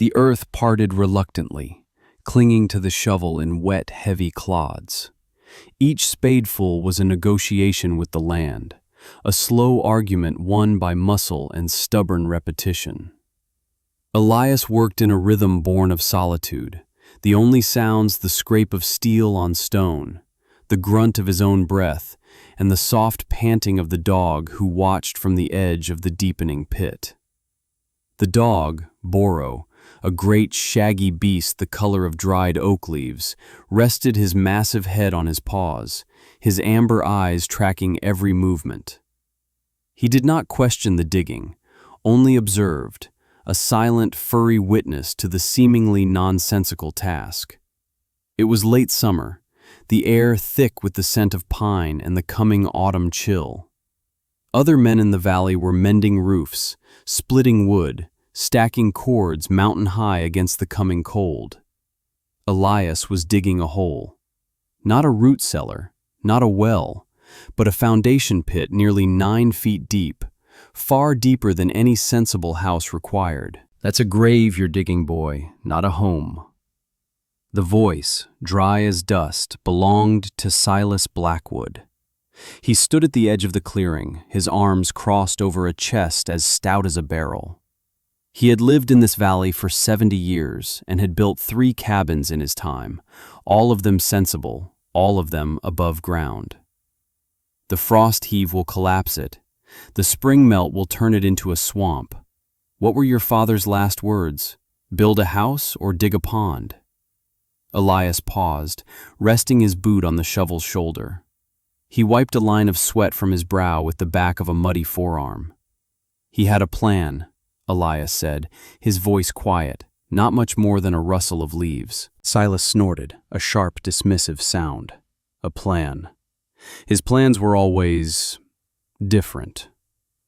The earth parted reluctantly, clinging to the shovel in wet, heavy clods. Each spadeful was a negotiation with the land, a slow argument won by muscle and stubborn repetition. Elias worked in a rhythm born of solitude, the only sounds the scrape of steel on stone, the grunt of his own breath, and the soft panting of the dog who watched from the edge of the deepening pit. The dog, Boro, a great shaggy beast the color of dried oak leaves, rested his massive head on his paws, his amber eyes tracking every movement. He did not question the digging, only observed, a silent, furry witness to the seemingly nonsensical task. It was late summer, the air thick with the scent of pine and the coming autumn chill. Other men in the valley were mending roofs, splitting wood, stacking cords mountain high against the coming cold. Elias was digging a hole. Not a root cellar, not a well, but a foundation pit nearly 9 feet deep, far deeper than any sensible house required. "That's a grave you're digging, boy, not a home." The voice, dry as dust, belonged to Silas Blackwood. He stood at the edge of the clearing, his arms crossed over a chest as stout as a barrel. He had lived in this valley for 70 years and had built 3 cabins in his time, all of them sensible, all of them above ground. The frost heave will collapse it. The spring melt will turn it into a swamp. What were your father's last words? Build a house or dig a pond? Elias paused, resting his boot on the shovel's shoulder. He wiped a line of sweat from his brow with the back of a muddy forearm. He had a plan, Elias said, his voice quiet, not much more than a rustle of leaves. Silas snorted, a sharp, dismissive sound. A plan. His plans were always different.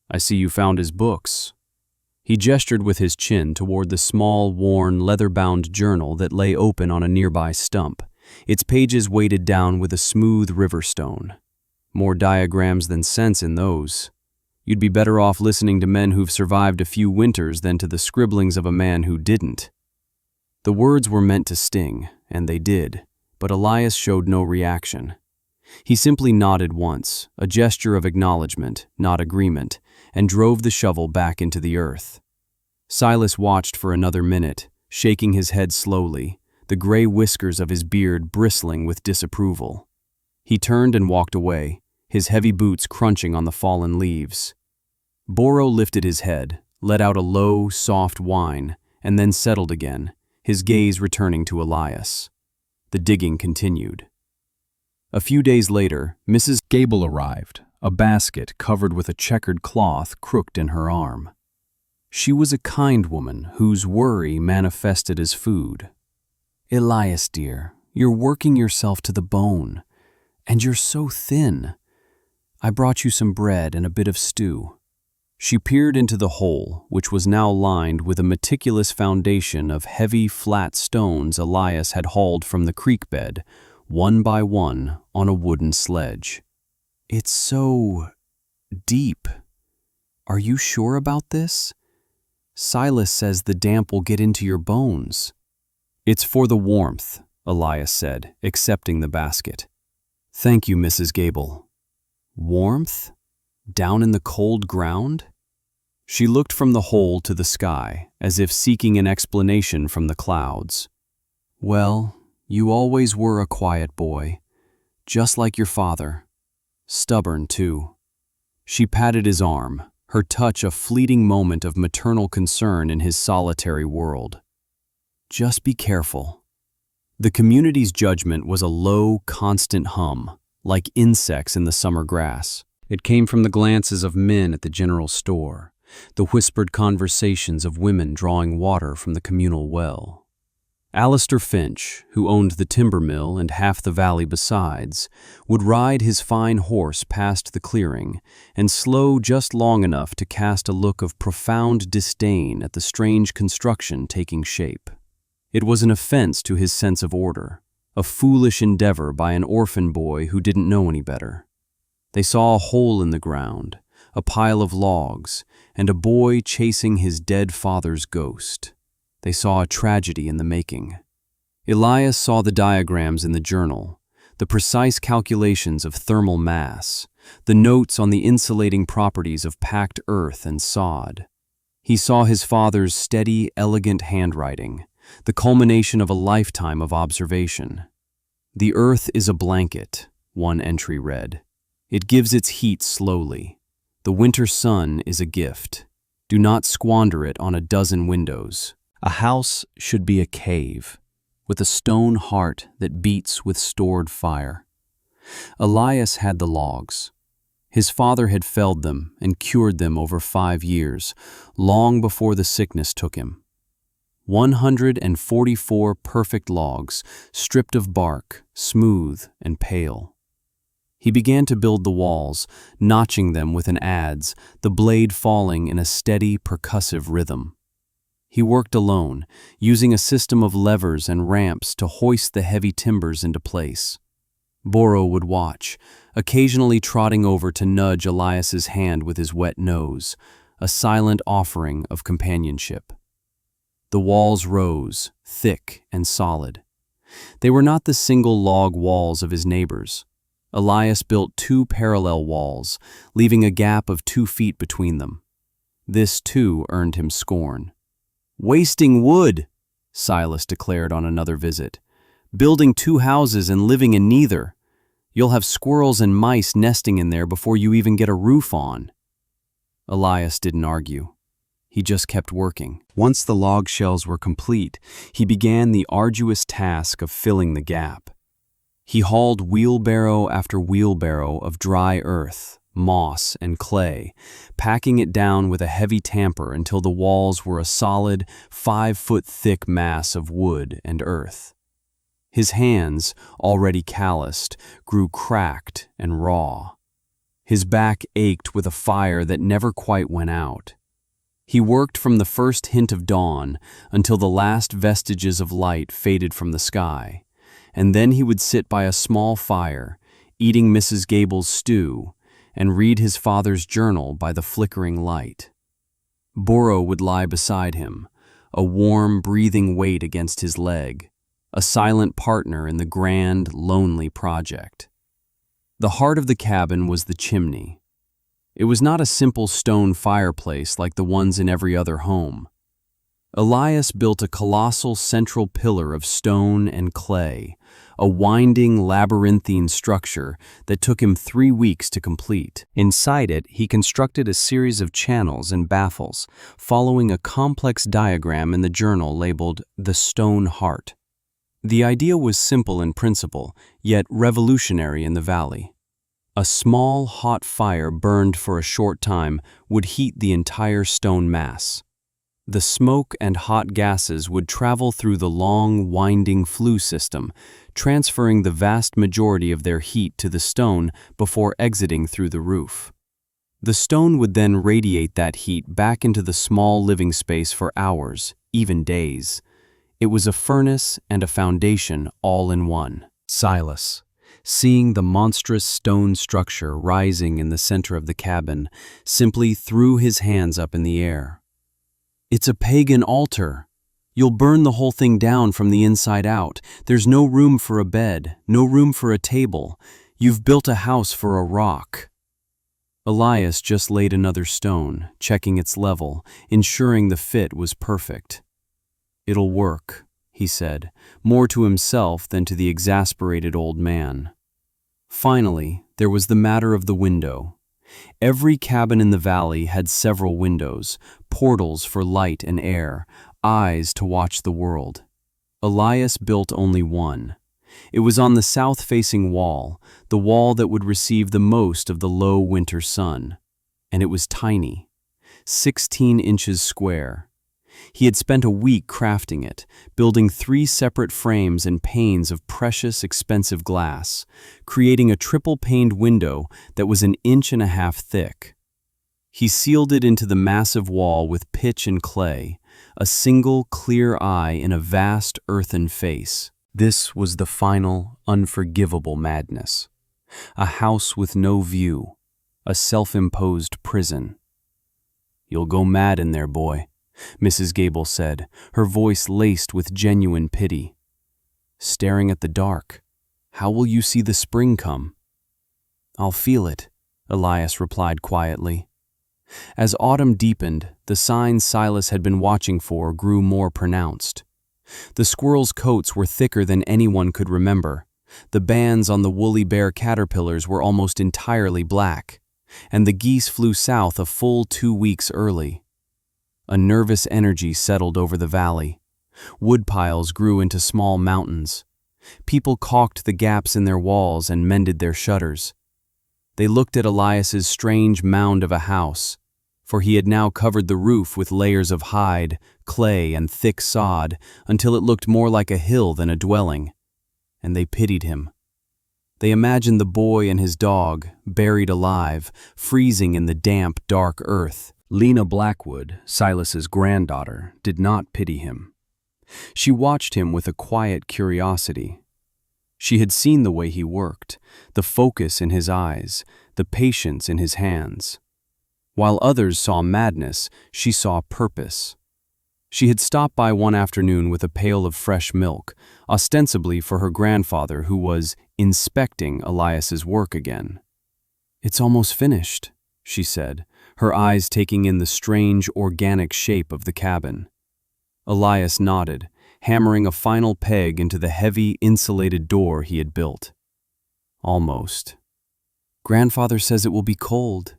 I see you found his books. He gestured with his chin toward the small, worn, leather-bound journal that lay open on a nearby stump, its pages weighted down with a smooth river stone. More diagrams than sense in those. You'd be better off listening to men who've survived a few winters than to the scribblings of a man who didn't. The words were meant to sting, and they did, but Elias showed no reaction. He simply nodded once, a gesture of acknowledgement, not agreement, and drove the shovel back into the earth. Silas watched for another minute, shaking his head slowly, the gray whiskers of his beard bristling with disapproval. He turned and walked away, his heavy boots crunching on the fallen leaves. Boro lifted his head, let out a low, soft whine, and then settled again, his gaze returning to Elias. The digging continued. A few days later, Mrs. Gable arrived, a basket covered with a checkered cloth crooked in her arm. She was a kind woman whose worry manifested as food. "Elias, dear, you're working yourself to the bone, and you're so thin. I brought you some bread and a bit of stew." She peered into the hole, which was now lined with a meticulous foundation of heavy, flat stones Elias had hauled from the creek bed, one by one, on a wooden sledge. "It's so deep. Are you sure about this? Silas says the damp will get into your bones." "It's for the warmth," Elias said, accepting the basket. "Thank you, Mrs. Gable." "Warmth? Down in the cold ground?" She looked from the hole to the sky, as if seeking an explanation from the clouds. "Well, you always were a quiet boy, just like your father. Stubborn, too." She patted his arm, her touch a fleeting moment of maternal concern in his solitary world. "Just be careful." The community's judgment was a low, constant hum, like insects in the summer grass. It came from the glances of men at the general store, the whispered conversations of women drawing water from the communal well. Alistair Finch, who owned the timber mill and half the valley besides, would ride his fine horse past the clearing and slow just long enough to cast a look of profound disdain at the strange construction taking shape. It was an offense to his sense of order, a foolish endeavor by an orphan boy who didn't know any better. They saw a hole in the ground, a pile of logs, and a boy chasing his dead father's ghost. They saw a tragedy in the making. Elias saw the diagrams in the journal, the precise calculations of thermal mass, the notes on the insulating properties of packed earth and sod. He saw his father's steady, elegant handwriting, the culmination of a lifetime of observation. "The earth is a blanket," one entry read. "It gives its heat slowly. The winter sun is a gift. Do not squander it on a dozen windows. A house should be a cave, with a stone heart that beats with stored fire." Elias had the logs. His father had felled them and cured them over 5 years, long before the sickness took him. 144 perfect logs, stripped of bark, smooth and pale. He began to build the walls, notching them with an adze, the blade falling in a steady, percussive rhythm. He worked alone, using a system of levers and ramps to hoist the heavy timbers into place. Boro would watch, occasionally trotting over to nudge Elias's hand with his wet nose, a silent offering of companionship. The walls rose, thick and solid. They were not the single log walls of his neighbors. Elias built 2 parallel walls, leaving a gap of 2 feet between them. This, too, earned him scorn. "Wasting wood," Silas declared on another visit. "Building 2 houses and living in neither. You'll have squirrels and mice nesting in there before you even get a roof on." Elias didn't argue. He just kept working. Once the log shells were complete, he began the arduous task of filling the gap. He hauled wheelbarrow after wheelbarrow of dry earth, moss, and clay, packing it down with a heavy tamper until the walls were a solid 5-foot-thick mass of wood and earth. His hands, already calloused, grew cracked and raw. His back ached with a fire that never quite went out. He worked from the first hint of dawn until the last vestiges of light faded from the sky, and then he would sit by a small fire, eating Mrs. Gable's stew, and read his father's journal by the flickering light. Boro would lie beside him, a warm, breathing weight against his leg, a silent partner in the grand, lonely project. The heart of the cabin was the chimney. It was not a simple stone fireplace like the ones in every other home. Elias built a colossal central pillar of stone and clay, a winding, labyrinthine structure that took him 3 weeks to complete. Inside it, he constructed a series of channels and baffles, following a complex diagram in the journal labeled "The Stone Heart." The idea was simple in principle, yet revolutionary in the valley. A small, hot fire burned for a short time would heat the entire stone mass. The smoke and hot gases would travel through the long, winding flue system, transferring the vast majority of their heat to the stone before exiting through the roof. The stone would then radiate that heat back into the small living space for hours, even days. It was a furnace and a foundation all in one. Silas, seeing the monstrous stone structure rising in the center of the cabin, simply threw his hands up in the air. "It's a pagan altar. You'll burn the whole thing down from the inside out. There's no room for a bed, no room for a table. You've built a house for a rock." Elias just laid another stone, checking its level, ensuring the fit was perfect. "It'll work," he said, more to himself than to the exasperated old man. Finally, there was the matter of the window. Every cabin in the valley had several windows, portals for light and air, eyes to watch the world. Elias built only one. It was on the south-facing wall, the wall that would receive the most of the low winter sun. And it was tiny, 16 inches square. He had spent a week crafting it, building 3 separate frames and panes of precious, expensive glass, creating a triple-paned window that was 1.5 inches thick. He sealed it into the massive wall with pitch and clay, a single clear eye in a vast earthen face. This was the final, unforgivable madness. A house with no view, a self-imposed prison. "You'll go mad in there, boy," Mrs. Gable said, her voice laced with genuine pity. "Staring at the dark. How will you see the spring come?" "I'll feel it," Elias replied quietly. As autumn deepened, the signs Silas had been watching for grew more pronounced. The squirrels' coats were thicker than anyone could remember. The bands on the woolly bear caterpillars were almost entirely black, and the geese flew south a full 2 weeks early. A nervous energy settled over the valley. Woodpiles grew into small mountains. People caulked the gaps in their walls and mended their shutters. They looked at Elias's strange mound of a house, for he had now covered the roof with layers of hide, clay, and thick sod until it looked more like a hill than a dwelling, and they pitied him. They imagined the boy and his dog, buried alive, freezing in the damp, dark earth. Lena Blackwood, Silas's granddaughter, did not pity him. She watched him with a quiet curiosity. She had seen the way he worked, the focus in his eyes, the patience in his hands. While others saw madness, she saw purpose. She had stopped by one afternoon with a pail of fresh milk, ostensibly for her grandfather who was inspecting Elias's work again. "It's almost finished," she said, her eyes taking in the strange organic shape of the cabin. Elias nodded, hammering a final peg into the heavy, insulated door he had built. "Almost. Grandfather says it will be cold."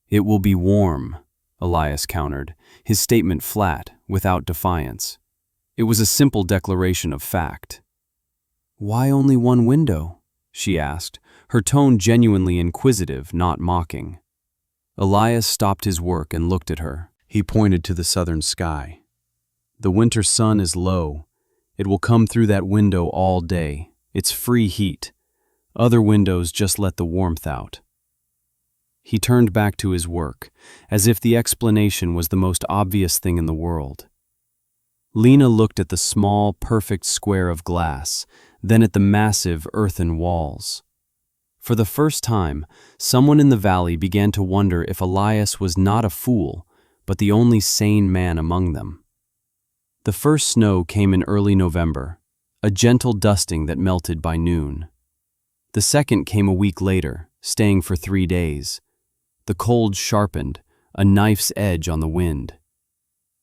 "It will be warm," Elias countered, his statement flat, without defiance. It was a simple declaration of fact. "Why only one window?" she asked, her tone genuinely inquisitive, not mocking. Elias stopped his work and looked at her. He pointed to the southern sky. "The winter sun is low. It will come through that window all day. It's free heat. Other windows just let the warmth out." He turned back to his work, as if the explanation was the most obvious thing in the world. Lena looked at the small, perfect square of glass, then at the massive earthen walls. For the first time, someone in the valley began to wonder if Elias was not a fool, but the only sane man among them. The first snow came in early November, a gentle dusting that melted by noon. The second came a week later, staying for 3 days. The cold sharpened, a knife's edge on the wind.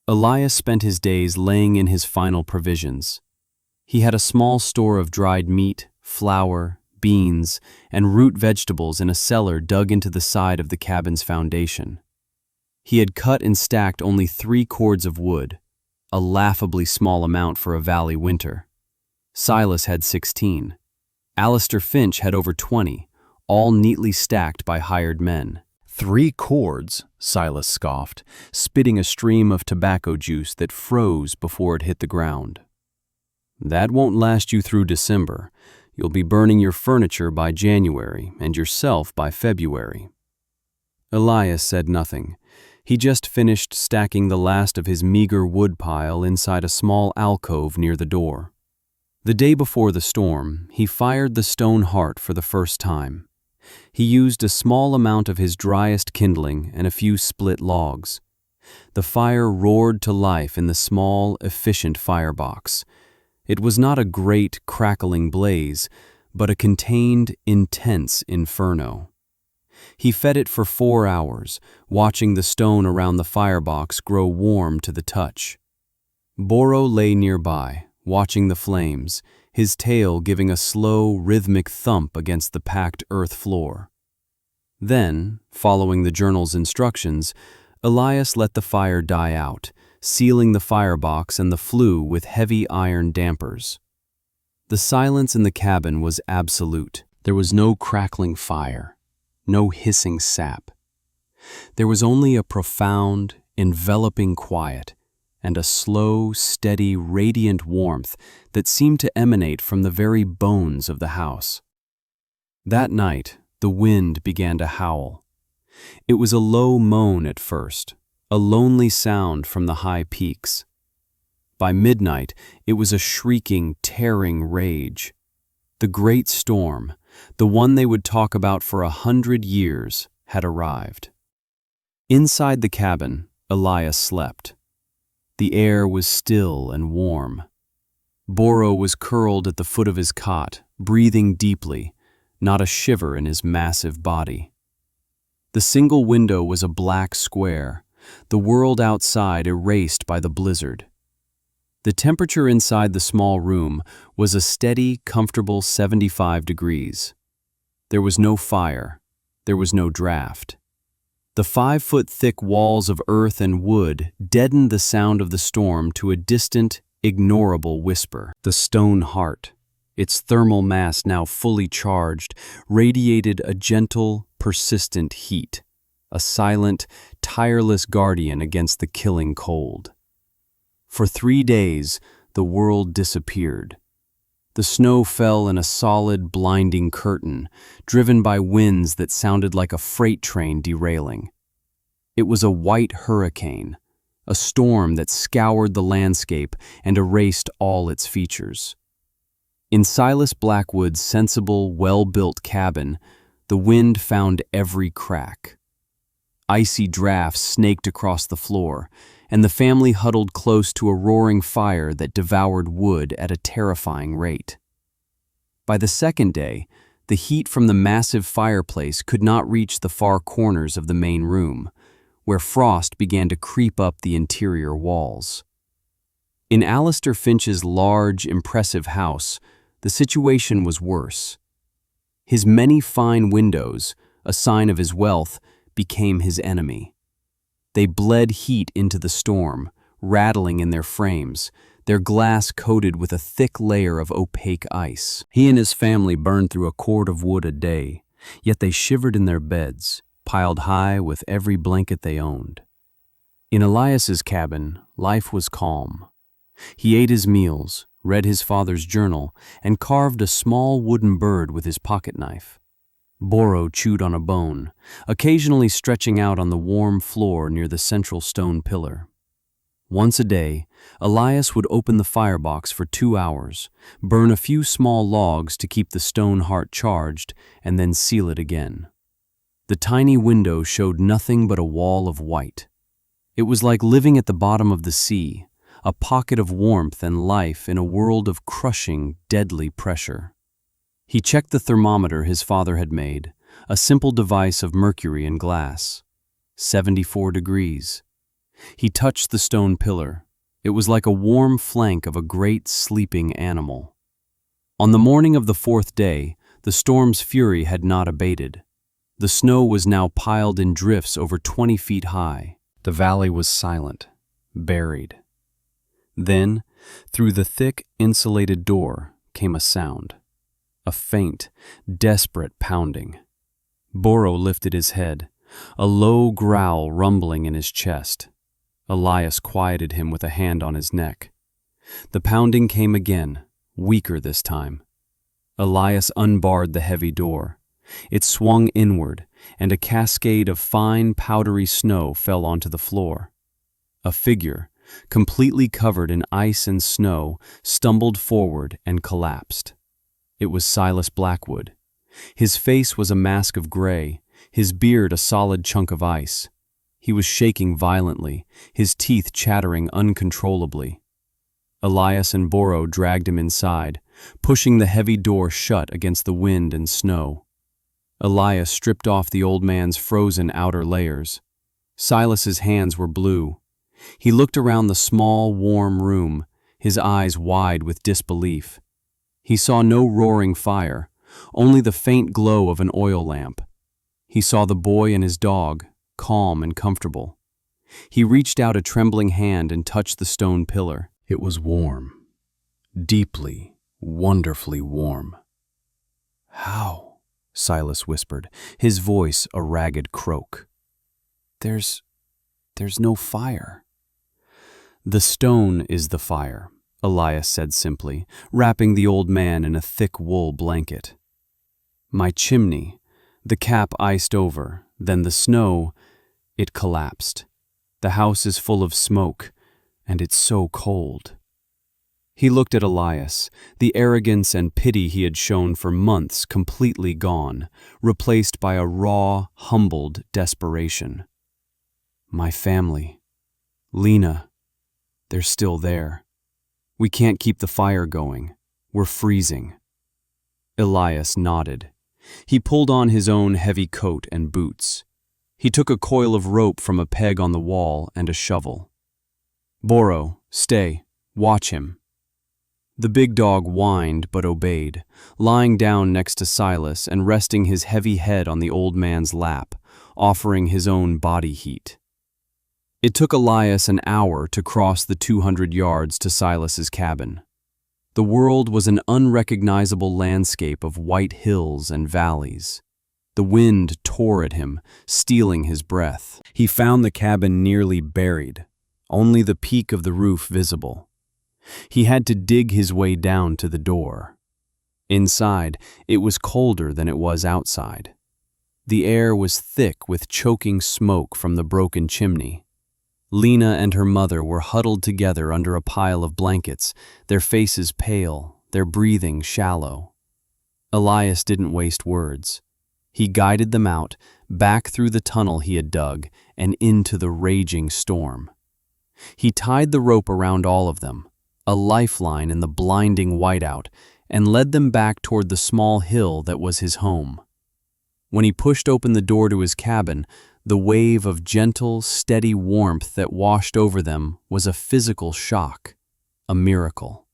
Elias spent his days laying in his final provisions. He had a small store of dried meat, flour, beans, and root vegetables in a cellar dug into the side of the cabin's foundation. He had cut and stacked only 3 cords of wood, a laughably small amount for a valley winter. Silas had 16. Alistair Finch had over 20, all neatly stacked by hired men. 3 cords, Silas scoffed, spitting a stream of tobacco juice that froze before it hit the ground. "That won't last you through December. You'll be burning your furniture by January and yourself by February." Elias said nothing. He just finished stacking the last of his meager wood pile inside a small alcove near the door. The day before the storm, he fired the stone heart for the first time. He used a small amount of his driest kindling and a few split logs. The fire roared to life in the small, efficient firebox. It was not a great, crackling blaze, but a contained, intense inferno. He fed it for 4 hours, watching the stone around the firebox grow warm to the touch. Boro lay nearby, watching the flames, his tail giving a slow, rhythmic thump against the packed earth floor. Then, following the journal's instructions, Elias let the fire die out, sealing the firebox and the flue with heavy iron dampers. The silence in the cabin was absolute. There was no crackling fire, no hissing sap. There was only a profound, enveloping quiet and a slow, steady, radiant warmth that seemed to emanate from the very bones of the house. That night, the wind began to howl. It was a low moan at first, a lonely sound from the high peaks. By midnight, it was a shrieking, tearing rage. The great storm, the one they would talk about for 100 years, had arrived. Inside the cabin, Elias slept. The air was still and warm. Boro was curled at the foot of his cot, breathing deeply, not a shiver in his massive body. The single window was a black square, the world outside erased by the blizzard. The temperature inside the small room was a steady, comfortable 75 degrees. There was no fire. There was no draft. The 5-foot-thick walls of earth and wood deadened the sound of the storm to a distant, ignorable whisper. The stone heart, its thermal mass now fully charged, radiated a gentle, persistent heat, a silent, tireless guardian against the killing cold. For 3 days, the world disappeared. The snow fell in a solid, blinding curtain, driven by winds that sounded like a freight train derailing. It was a white hurricane, a storm that scoured the landscape and erased all its features. In Silas Blackwood's sensible, well-built cabin, the wind found every crack. Icy drafts snaked across the floor, and the family huddled close to a roaring fire that devoured wood at a terrifying rate. By the second day, the heat from the massive fireplace could not reach the far corners of the main room, where frost began to creep up the interior walls. In Alistair Finch's large, impressive house, the situation was worse. His many fine windows, a sign of his wealth, became his enemy. They bled heat into the storm, rattling in their frames, their glass coated with a thick layer of opaque ice. He and his family burned through a cord of wood a day, yet they shivered in their beds, piled high with every blanket they owned. In Elias's cabin, life was calm. He ate his meals, read his father's journal, and carved a small wooden bird with his pocket knife. Boro chewed on a bone, occasionally stretching out on the warm floor near the central stone pillar. Once a day, Elias would open the firebox for 2 hours, burn a few small logs to keep the stone heart charged, and then seal it again. The tiny window showed nothing but a wall of white. It was like living at the bottom of the sea, a pocket of warmth and life in a world of crushing, deadly pressure. He checked the thermometer his father had made, a simple device of mercury and glass. 74 degrees. He touched the stone pillar. It was like a warm flank of a great sleeping animal. On the morning of the 4th day, the storm's fury had not abated. The snow was now piled in drifts over 20 feet high. The valley was silent, buried. Then, through the thick, insulated door, came a sound. A faint, desperate pounding. Boro lifted his head, a low growl rumbling in his chest. Elias quieted him with a hand on his neck. The pounding came again, weaker this time. Elias unbarred the heavy door. It swung inward, and a cascade of fine, powdery snow fell onto the floor. A figure, completely covered in ice and snow, stumbled forward and collapsed. It was Silas Blackwood. His face was a mask of gray, his beard a solid chunk of ice. He was shaking violently, his teeth chattering uncontrollably. Elias and Boro dragged him inside, pushing the heavy door shut against the wind and snow. Elias stripped off the old man's frozen outer layers. Silas's hands were blue. He looked around the small, warm room, his eyes wide with disbelief. He saw no roaring fire, only the faint glow of an oil lamp. He saw the boy and his dog, calm and comfortable. He reached out a trembling hand and touched the stone pillar. It was warm, deeply, wonderfully warm. "How?" Silas whispered, his voice a ragged croak. There's no fire." "The stone is the fire," Elias said simply, wrapping the old man in a thick wool blanket. "My chimney, the cap iced over, then the snow, it collapsed. The house is full of smoke, and it's so cold." He looked at Elias, the arrogance and pity he had shown for months completely gone, replaced by a raw, humbled desperation. "My family, Lena, They're still there. We can't keep the fire going. We're freezing. Elias nodded. He pulled on his own heavy coat and boots. He took a coil of rope from a peg on the wall and a shovel. Boro, stay. Watch him. The big dog whined but obeyed, lying down next to Silas and resting his heavy head on the old man's lap, offering his own body heat. It took Elias an hour to cross the 200 yards to Silas's cabin. The world was an unrecognizable landscape of white hills and valleys. The wind tore at him, stealing his breath. He found the cabin nearly buried, only the peak of the roof visible. He had to dig his way down to the door. Inside, it was colder than it was outside. The air was thick with choking smoke from the broken chimney. Lena and her mother were huddled together under a pile of blankets, their faces pale, their breathing shallow. Elias didn't waste words. He guided them out, back through the tunnel he had dug, and into the raging storm. He tied the rope around all of them, a lifeline in the blinding whiteout, and led them back toward the small hill that was his home. When he pushed open the door to his cabin, the wave of gentle, steady warmth that washed over them was a physical shock, a miracle.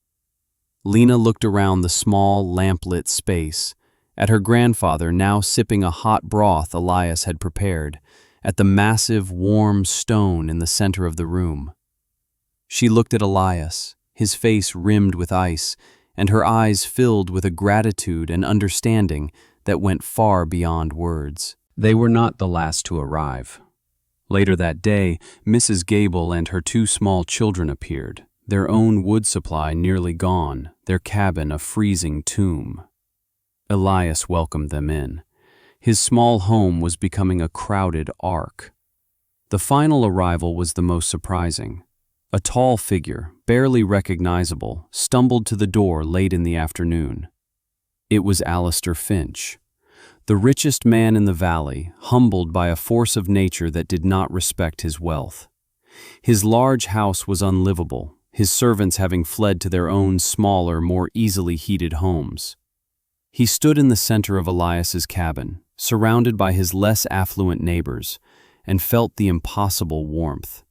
Lena looked around the small, lamplit space, at her grandfather now sipping a hot broth Elias had prepared, at the massive, warm stone in the center of the room. She looked at Elias, his face rimmed with ice, and her eyes filled with a gratitude and understanding that went far beyond words. They were not the last to arrive. Later that day, Mrs. Gable and her 2 small children appeared, their own wood supply nearly gone, their cabin a freezing tomb. Elias welcomed them in. His small home was becoming a crowded ark. The final arrival was the most surprising. A tall figure, barely recognizable, stumbled to the door late in the afternoon. It was Alistair Finch, the richest man in the valley, humbled by a force of nature that did not respect his wealth. His large house was unlivable, his servants having fled to their own smaller, more easily heated homes. He stood in the center of Elias's cabin, surrounded by his less affluent neighbors, and felt the impossible warmth.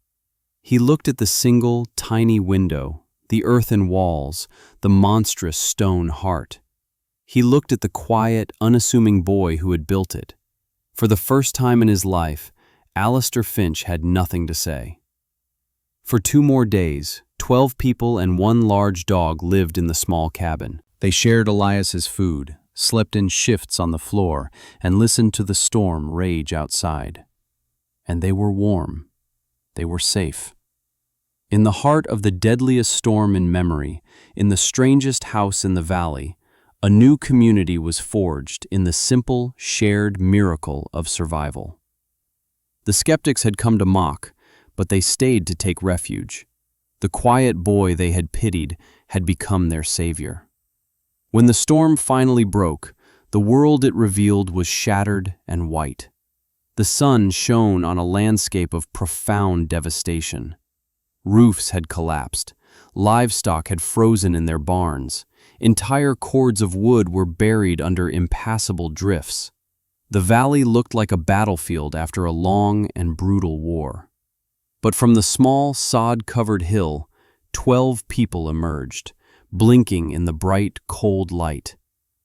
He looked at the single, tiny window, the earthen walls, the monstrous stone heart. He looked at the quiet, unassuming boy who had built it. For the first time in his life, Alistair Finch had nothing to say. For 2 more days, 12 people and 1 large dog lived in the small cabin. They shared Elias's food, slept in shifts on the floor, and listened to the storm rage outside. And they were warm. They were safe. In the heart of the deadliest storm in memory, in the strangest house in the valley, a new community was forged in the simple, shared miracle of survival. The skeptics had come to mock, but they stayed to take refuge. The quiet boy they had pitied had become their savior. When the storm finally broke, the world it revealed was shattered and white. The sun shone on a landscape of profound devastation. Roofs had collapsed. Livestock had frozen in their barns. Entire cords of wood were buried under impassable drifts. The valley looked like a battlefield after a long and brutal war. But from the small, sod-covered hill, 12 people emerged, blinking in the bright, cold light,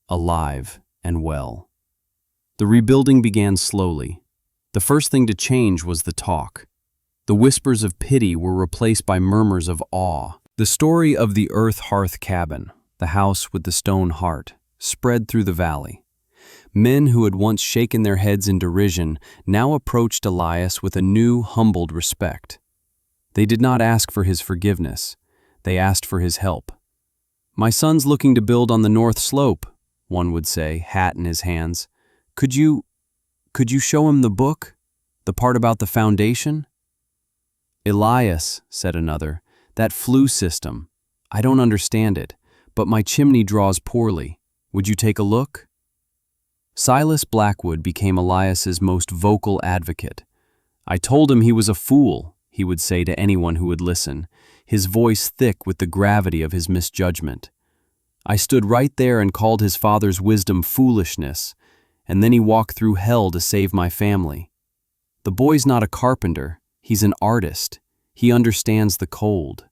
alive and well. The rebuilding began slowly. The first thing to change was the talk. The whispers of pity were replaced by murmurs of awe. The story of the earth hearth cabin, the house with the stone heart, spread through the valley. Men who had once shaken their heads in derision now approached Elias with a new, humbled respect. They did not ask for his forgiveness. They asked for his help. "My son's looking to build on the north slope," one would say, hat in his hands. Could you show him the book? The part about the foundation?" "Elias," said another, "that flue system. I don't understand it, but my chimney draws poorly. Would you take a look?" Silas Blackwood became Elias's most vocal advocate. "I told him he was a fool," he would say to anyone who would listen. his voice thick with the gravity of his misjudgment. I stood right there and called his father's wisdom foolishness, and then he walked through hell to save my family. The boy's not a carpenter, he's an artist. He understands the cold.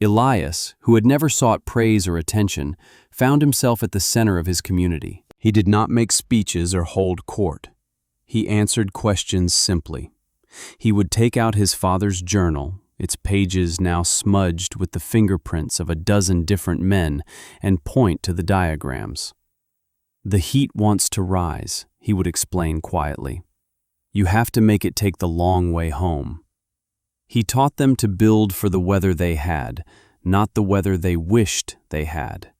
Elias, who had never sought praise or attention, found himself at the center of his community. He did not make speeches or hold court. He answered questions simply. He would take out his father's journal, its pages now smudged with the fingerprints of a dozen different men, and point to the diagrams. "The heat wants to rise," he would explain quietly. "You have to make it take the long way home." He taught them to build for the weather they had, not the weather they wished they had.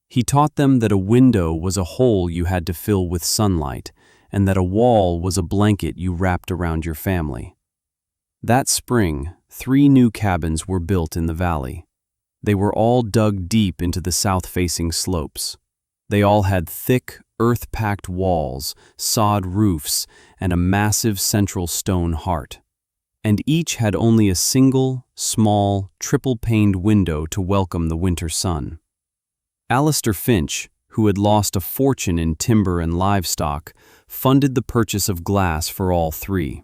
He taught them that a window was a hole you had to fill with sunlight, and that a wall was a blanket you wrapped around your family. That spring, 3 new cabins were built in the valley. They were all dug deep into the south-facing slopes. They all had thick, earth-packed walls, sod roofs, and a massive central stone heart. And each had only a single, small, triple-paned window to welcome the winter sun. Alistair Finch, who had lost a fortune in timber and livestock, funded the purchase of glass for all 3.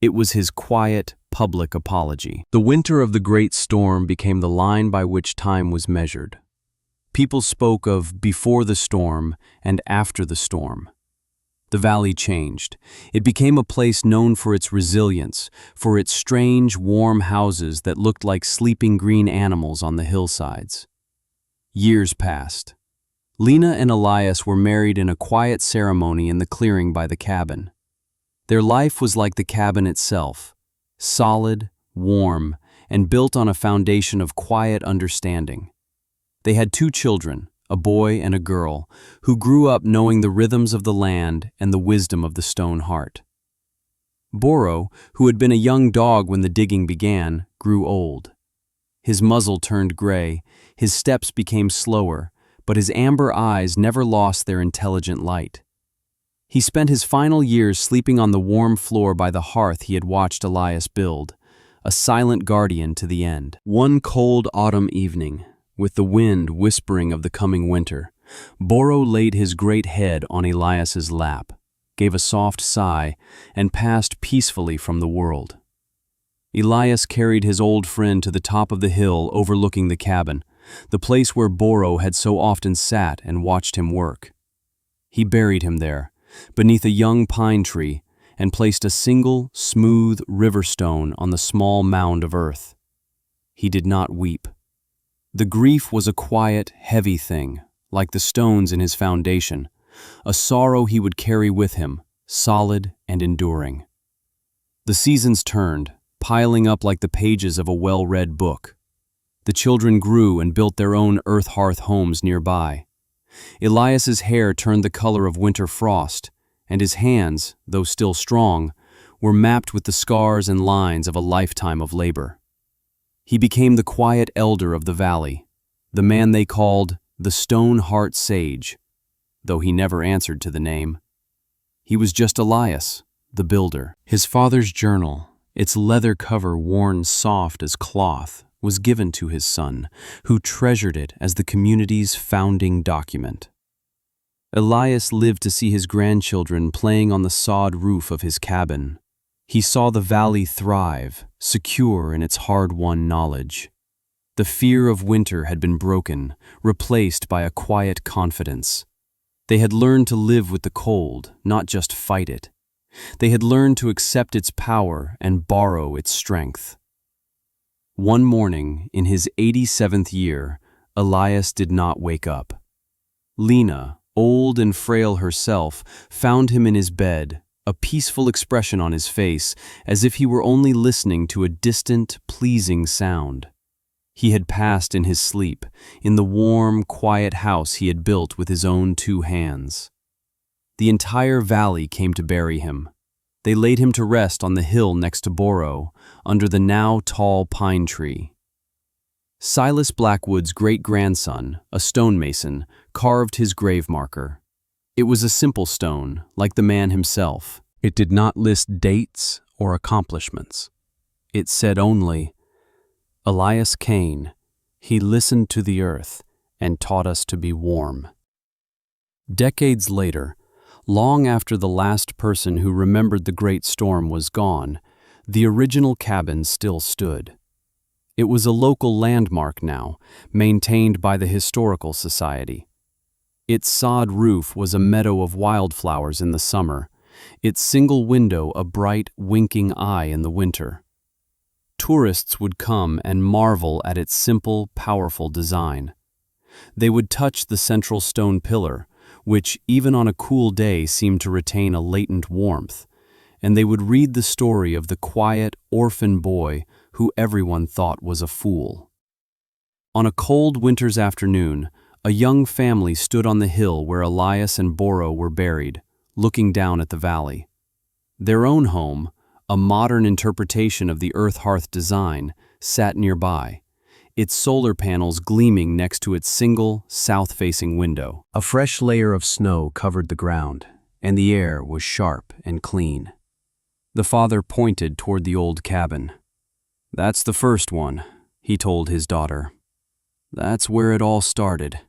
It was his quiet, public apology. The winter of the great storm became the line by which time was measured. People spoke of before the storm and after the storm. The valley changed. It became a place known for its resilience, for its strange, warm houses that looked like sleeping green animals on the hillsides. Years passed. Lena and Elias were married in a quiet ceremony in the clearing by the cabin. Their life was like the cabin itself, solid, warm, and built on a foundation of quiet understanding. They had 2 children, a boy and a girl, who grew up knowing the rhythms of the land and the wisdom of the stone heart. Boro, who had been a young dog when the digging began, grew old. His muzzle turned gray, his steps became slower, but his amber eyes never lost their intelligent light. He spent his final years sleeping on the warm floor by the hearth he had watched Elias build, a silent guardian to the end. One cold autumn evening, with the wind whispering of the coming winter, Boro laid his great head on Elias's lap, gave a soft sigh, and passed peacefully from the world. Elias carried his old friend to the top of the hill overlooking the cabin, the place where Boro had so often sat and watched him work. He buried him there, beneath a young pine tree, and placed a single, smooth river stone on the small mound of earth. He did not weep. The grief was a quiet, heavy thing, like the stones in his foundation, a sorrow he would carry with him, solid and enduring. The seasons turned, piling up like the pages of a well-read book. The children grew and built their own earth-hearth homes nearby. Elias's hair turned the color of winter frost, and his hands, though still strong, were mapped with the scars and lines of a lifetime of labor. He became the quiet elder of the valley, the man they called the Stone Heart Sage, though he never answered to the name. He was just Elias, the builder. His father's journal, its leather cover worn soft as cloth, was given to his son, who treasured it as the community's founding document. Elias lived to see his grandchildren playing on the sod roof of his cabin. He saw the valley thrive, secure in its hard-won knowledge. The fear of winter had been broken, replaced by a quiet confidence. They had learned to live with the cold, not just fight it. They had learned to accept its power and borrow its strength. One morning, in his 87th year, Elias did not wake up. Lena, old and frail herself, found him in his bed, a peaceful expression on his face, as if he were only listening to a distant, pleasing sound. He had passed in his sleep, in the warm, quiet house he had built with his own 2 hands. The entire valley came to bury him. They laid him to rest on the hill next to Boro, under the now tall pine tree. Silas Blackwood's great-grandson, a stonemason, carved his grave marker. It was a simple stone, like the man himself. It did not list dates or accomplishments. It said only, Elias Cain, he listened to the earth and taught us to be warm. Decades later, long after the last person who remembered the great storm was gone, the original cabin still stood. It was a local landmark now, maintained by the Historical Society. Its sod roof was a meadow of wildflowers in the summer, its single window a bright, winking eye in the winter. Tourists would come and marvel at its simple, powerful design. They would touch the central stone pillar, which even on a cool day seemed to retain a latent warmth, and they would read the story of the quiet, orphan boy who everyone thought was a fool. On a cold winter's afternoon, a young family stood on the hill where Elias and Boro were buried, looking down at the valley. Their own home, a modern interpretation of the earth hearth design, sat nearby, its solar panels gleaming next to its single, south-facing window. A fresh layer of snow covered the ground, and the air was sharp and clean. The father pointed toward the old cabin. "That's the first one," he told his daughter. "That's where it all started.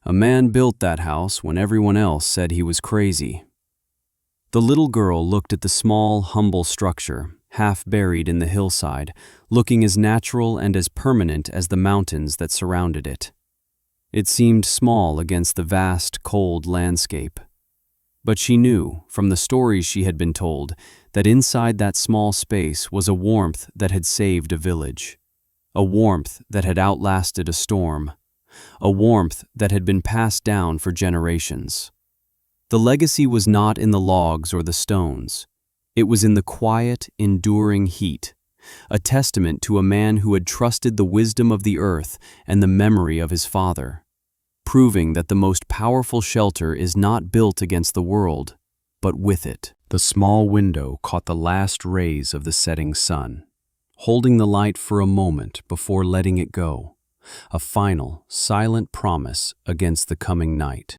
A man built that house when everyone else said he was crazy." The little girl looked at the small, humble structure, half buried in the hillside, looking as natural and as permanent as the mountains that surrounded it. It seemed small against the vast, cold landscape. But she knew, from the stories she had been told, that inside that small space was a warmth that had saved a village, a warmth that had outlasted a storm, a warmth that had been passed down for generations. The legacy was not in the logs or the stones. It was in the quiet, enduring heat, a testament to a man who had trusted the wisdom of the earth and the memory of his father, proving that the most powerful shelter is not built against the world, but with it. The small window caught the last rays of the setting sun, holding the light for a moment before letting it go, a final, silent promise against the coming night.